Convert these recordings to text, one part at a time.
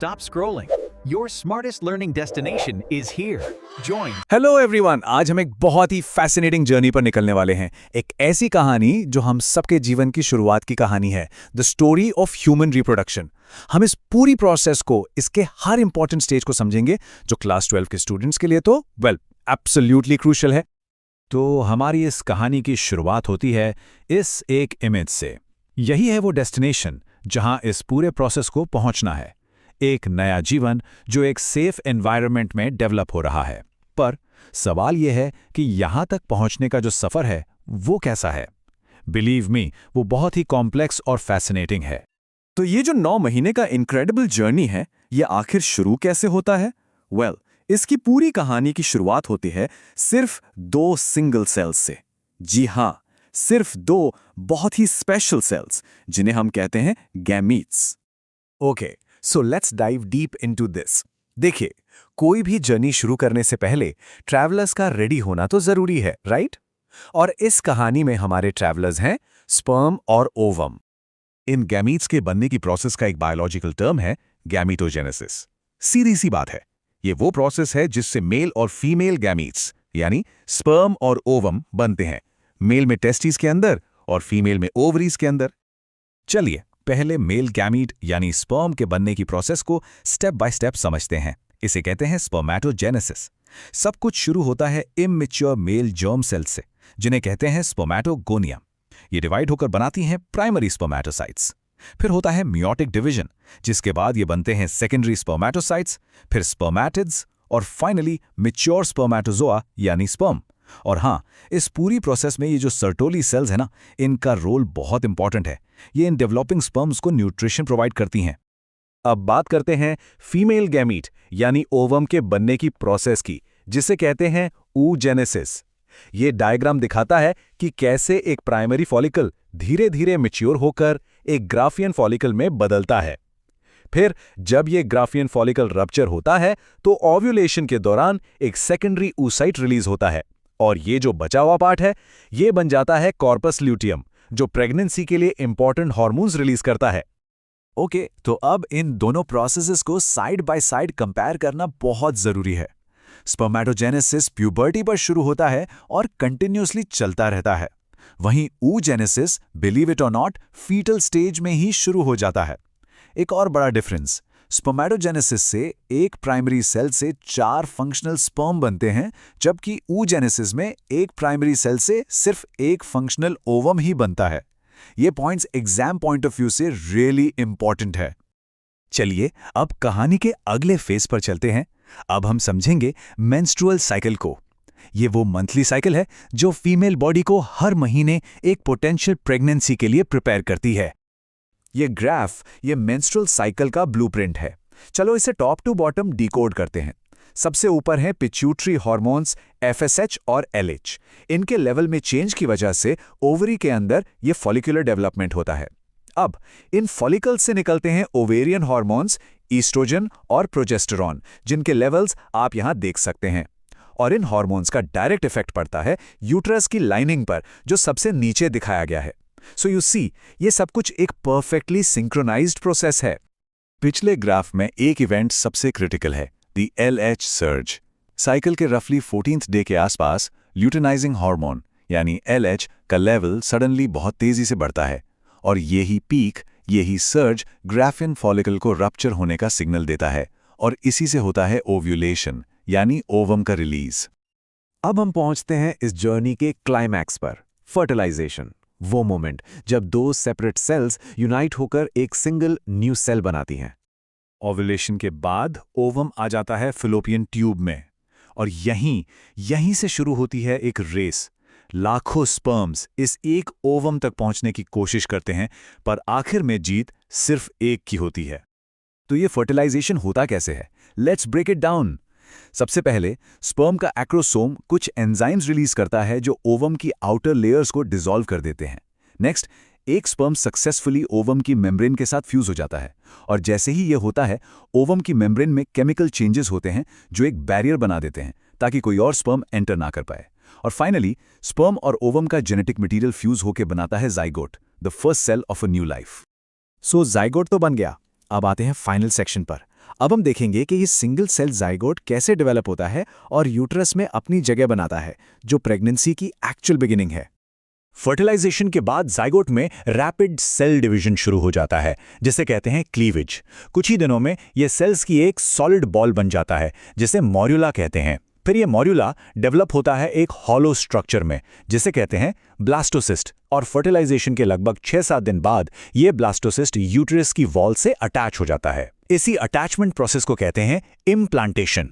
Stop scrolling. Your smartest learning destination is here. Join. Hello everyone, आज हम एक बहुत ही फैसिनेटिंग जर्नी पर निकलने वाले हैं। एक ऐसी कहानी जो हम सबके जीवन की शुरुआत की कहानी है, the story of human reproduction. हम इस पूरी प्रोसेस को, इसके हर इंपॉर्टेंट स्टेज को समझेंगे, जो क्लास 12 के स्टूडेंट्स के लिए तो एब्सोल्युटली क्रूशियल है। तो हमारी इस कहानी की शुरुआत होती है इस एक इमेज से। यही है वो डेस्टिनेशन जहां इस पूरे प्रोसेस को पहुंचना है। एक नया जीवन जो एक सेफ एनवायरनमेंट में डेवलप हो रहा है। पर सवाल यह है कि यहां तक पहुंचने का जो सफर है वो कैसा है। बिलीव मी, वो बहुत ही कॉम्प्लेक्स और फैसिनेटिंग है। तो ये जो 9 महीने का इनक्रेडिबल जर्नी है, ये आखिर शुरू कैसे होता है? इसकी पूरी कहानी की शुरुआत होती है सिर्फ 2 सिंगल सेल्स से। जी हां, सिर्फ 2 बहुत ही स्पेशल सेल्स, जिन्हें हम कहते हैं gametes. Okay, so let's dive deep into this. देखिए, कोई भी जर्नी शुरू करने से पहले ट्रैवलर्स का रेडी होना तो जरूरी है, राइट? और इस कहानी में हमारे ट्रैवलर्स हैं स्पर्म और ओवम। इन गैमीट्स के बनने की प्रोसेस का एक बायोलॉजिकल टर्म है गैमीटोजेनेसिस। सीधी सी बात है, ये वो प्रोसेस है जिससे मेल और फीमेल गैमीट्स यानी स्पर्म और ओवम बनते हैं। मेल में टेस्टिस के अंदर और फीमेल में ओवरीज के अंदर। चलिए पहले मेल गैमीट यानी स्पर्म के बनने की प्रोसेस को स्टेप बाय स्टेप समझते हैं। इसे कहते हैं स्पर्मेटोजेनेसिस। सब कुछ शुरू होता है इमैच्योर मेल जर्म सेल से, जिन्हें कहते हैं स्पर्मेटोगोनिया। ये डिवाइड होकर बनाती हैं प्राइमरी स्पर्मेटोसाइट्स। फिर होता है मियोटिक डिवीजन, जिसके बाद ये बनते हैं सेकेंडरी स्पर्मेटोसाइट्स, फिर स्पर्मेटिड्स और फाइनली मैच्योर स्पर्मेटोजोआ यानी स्पर्म। और हाँ, इस पूरी प्रोसेस में ये जो सर्टोली सेल्स है ना, इनका रोल बहुत इंपॉर्टेंट है। ये इन डेवलपिंग स्पर्म्स को न्यूट्रिशन प्रोवाइड करती हैं। अब बात करते हैं फीमेल गैमीट यानी ओवम के बनने की प्रोसेस की, जिसे कहते हैं oogenesis। ये डायग्राम दिखाता है कि कैसे एक प्राइमरी फॉलिकल धीरे धीरे मैच्योर होकर एक ग्राफियन फॉलिकल में बदलता है। फिर जब ये ग्राफियन फॉलिकल रप्चर होता है तो ओव्यूलेशन के दौरान एक सेकेंडरी oocyte रिलीज होता है, और ये जो बचा हुआ पार्ट है ये बन जाता है कॉर्पस ल्यूटियम, जो प्रेगनेंसी के लिए इंपॉर्टेंट हार्मोन्स रिलीज करता है। ओके, तो अब इन दोनों प्रोसेसेस को साइड बाय साइड कंपेयर करना बहुत जरूरी है। स्पर्मेटोजेनेसिस प्यूबर्टी पर शुरू होता है और कंटिन्यूअसली चलता रहता है। वहीं oogenesis, बिलीव इट और नॉट, फीटल स्टेज में ही शुरू हो जाता है। एक और बड़ा डिफरेंस, स्पर्मेटोजेनेसिस से एक प्राइमरी सेल से 4 फंक्शनल स्पर्म बनते हैं, जबकि oogenesis में एक प्राइमरी सेल से सिर्फ एक फंक्शनल ओवम ही बनता है। ये points exam point of view से रियली इंपॉर्टेंट है। चलिए अब कहानी के अगले फेज पर चलते हैं। अब हम समझेंगे मेंस्ट्रुअल साइकिल को। ये वो मंथली साइकिल है जो फीमेल बॉडी को हर महीने एक पोटेंशियल प्रेगनेंसी के लिए प्रिपेयर करती है। ये ग्राफ ये मेंस्ट्रुअल साइकिल का ब्लूप्रिंट है। चलो इसे टॉप टू बॉटम डिकोड करते हैं। सबसे ऊपर हैं पिट्यूटरी हार्मोन्स FSH और LH। इनके लेवल में चेंज की वजह से ओवरी के अंदर ये फॉलिकुलर डेवलपमेंट होता है। अब इन फॉलिकल से निकलते हैं ओवेरियन हार्मोन्स ईस्ट्रोजन और प्रोजेस्टेरॉन, जिनके लेवल्स आप यहां देख सकते हैं। और इन हार्मोन्स का डायरेक्ट इफेक्ट पड़ता है यूट्रस की लाइनिंग पर, जो सबसे नीचे दिखाया गया है। सो यू सी, ये सब कुछ एक परफेक्टली सिंक्रोनाइज्ड प्रोसेस है। पिछले ग्राफ में एक इवेंट सबसे क्रिटिकल है, द LH सर्ज। साइकिल के रफली 14th डे के आसपास ल्यूटेनाइजिंग हार्मोन यानी LH का लेवल सडनली बहुत तेजी से बढ़ता है, और यही पीक, यही सर्ज ग्राफियन फॉलिकल को रप्चर होने का सिग्नल देता है, और इसी से होता है ओव्यूलेशन यानी ओवम का रिलीज। अब हम पहुंचते हैं इस जर्नी के क्लाइमैक्स पर, फर्टिलाइजेशन। वो मोमेंट जब 2 सेपरेट सेल्स यूनाइट होकर एक सिंगल न्यू सेल बनाती हैं। ओव्यूलेशन के बाद ओवम आ जाता है फिलोपियन ट्यूब में, और यहीं से शुरू होती है एक रेस। लाखों स्पर्म्स इस एक ओवम तक पहुंचने की कोशिश करते हैं, पर आखिर में जीत सिर्फ एक की होती है। तो ये फर्टिलाइजेशन होता कैसे है? Let's break it down. सबसे पहले स्पर्म का एक्रोसोम कुछ एंजाइम्स रिलीज करता है जो ओवम की आउटर लेयर्स को डिसॉल्व कर देते हैं। नेक्स्ट, एक स्पर्म सक्सेसफुली ओवम की मेम्ब्रेन के साथ फ्यूज हो जाता है, और जैसे ही यह होता है ओवम की मेम्ब्रेन में केमिकल चेंजेस होते हैं जो एक बैरियर बना देते हैं ताकि कोई और स्पर्म एंटर ना कर पाए। और फाइनली स्पर्म और ओवम का जेनेटिक मटेरियल फ्यूज होकर बनाता है zygote, the first cell of a new life. So zygote तो बन गया, अब आते हैं फाइनल सेक्शन पर। अब हम देखेंगे कि ये सिंगल सेल जाइगोट कैसे डेवलप होता है और यूट्रस में अपनी जगह बनाता है, जो प्रेगनेंसी की एक्चुअल बिगिनिंग है। फर्टिलाइजेशन के बाद जाइगोट में रैपिड सेल डिवीजन शुरू हो जाता है, जिसे कहते हैं क्लीवेज। कुछ ही दिनों में ये सेल्स की एक सॉलिड बॉल बन जाता है, जिसे मॉड्यूला कहते हैं। फिर ये मॉड्यूला डेवलप होता है एक हॉलो स्ट्रक्चर में, जिसे कहते हैं ब्लास्टोसिस्ट, और फर्टिलाइजेशन के लगभग 6-7 दिन बाद ये ब्लास्टोसिस्ट यूट्रस की वॉल से अटैच हो जाता है। इसी अटैचमेंट प्रोसेस को कहते हैं इम्प्लांटेशन।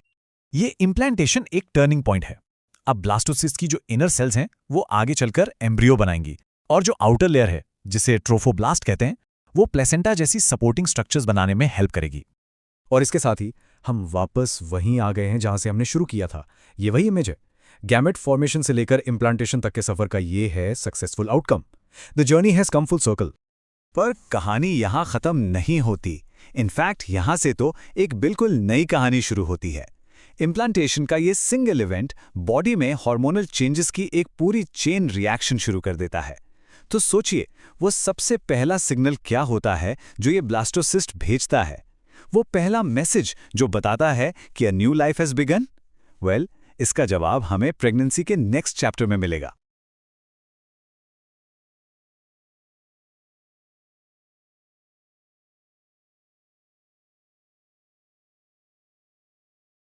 ये इम्प्लांटेशन एक टर्निंग पॉइंट है। अब ब्लास्टोसिस्ट की जो इनर सेल्स हैं वो आगे चलकर एम्ब्रियो बनाएंगी, और जो आउटर लेयर है जिसे ट्रोफोब्लास्ट कहते हैं, वो प्लेसेंटा जैसी सपोर्टिंग स्ट्रक्चर्स बनाने में हेल्प करेगी। और इसके साथ ही हम वापस वहीं आ गए हैं जहां से हमने शुरू किया था। ये वही इमेज है। गैमेट फॉर्मेशन से लेकर इम्प्लांटेशन तक के सफर का ये है successful outcome. The journey has come full circle. पर कहानी यहां खत्म नहीं होती। इनफैक्ट यहां से तो एक बिल्कुल नई कहानी शुरू होती है। इम्प्लांटेशन का ये सिंगल इवेंट बॉडी में हार्मोनल चेंजेस की एक पूरी चेन रिएक्शन शुरू कर देता है। तो सोचिए, वो सबसे पहला सिग्नल क्या होता है जो ये ब्लास्टोसिस्ट भेजता है? वो पहला मैसेज जो बताता है कि अ new life has begin? Well, इसका जवाब हमें प्रेगनेंसी के नेक्स्ट चैप्टर में मिलेगा।